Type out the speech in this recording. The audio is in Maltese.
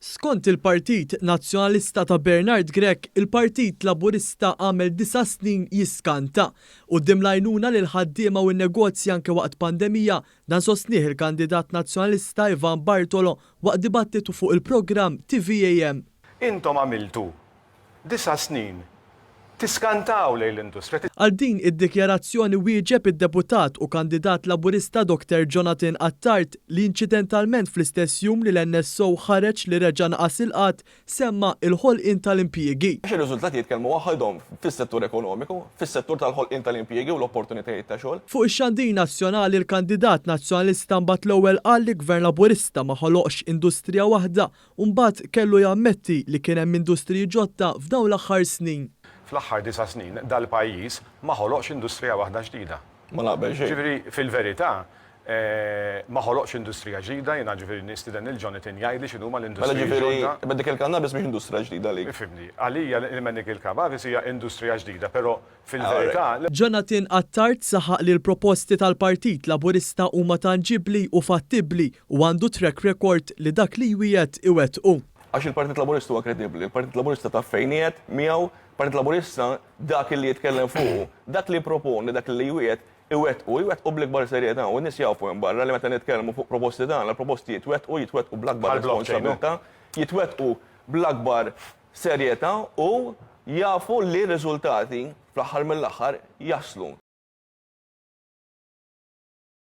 Skont il-Partit Nazzjonalista ta' Bernard Grech, il-Partit Laburista għamel 9 snin jiskanta u dimlajnuna lil ħaddiema u n-negozji anke waqt pandemija dan sostnih il-kandidat nazzjonalista Ivan Bartolo waqt dibattitu fuq il-programm TVAM. Intom għamiltu 9 snin tiskantaw lejn l-industrija. Għal din id-dikjarazzjoni wieġeb id-deputat u kandidat laburista Dr. Jonathan Attard li inċidentalment fl-istess jum li l-NSO ħareġ li reġa' naqas il-qatt semma il-ħolqien tal-impjiegi. Ir-riżultati jitkellmu waħedhom fis-settur ekonomiku, fis-settur tal-ħolqien tal-impjiegi u l-opportunitajiet ta' xogħol. Fuq ix-xandir nazzjonali l-kandidat nazzjonalista mbagħad l-ewwel qal li gvern laburista ma ħoloqx industrija waħda u mbagħad kellu jammetti li kien hemm industriji ġodda f'dawn l-aħħar snin. Fl-aħħar 9 snin dal-pajjiż ma ħoloqx industrija waħda ġdida. Ma naqbel xejn. Ġifieri fil-verità ma ħoloqx industrija ġdida, jiena ġifieri nistiden il-Jonathan jgħidli x'inhuma l-industrija ġdida. Medical cannabis mhix industrija ġdida li. Ifhimni, għalija il-medical cannabis hija industrija ġdida, però fil-verità. Jonathan Attard saħaq li l-proposti tal-Partit Laburista huma tanġibli u fattibbli u għandu track record li dak li jwiet iwettqu. Għax il-Partit Laburista huwa kredibbli, il-Partit Laburista ta' fejniet miegħu, Partit Laburista dak li jitkellem fuq, dak li proponi, dak li jwettqu bl-ikbar serjetà u n-nies jafu hemm barra li meta nitkellmu fuq proposti dan, l-proposti jitwettqu bl-akbar responsabilità, jitwettqu bl-akbar serjetà u jafu li r-riżultati fl-aħħar mill-aħħar jaslu.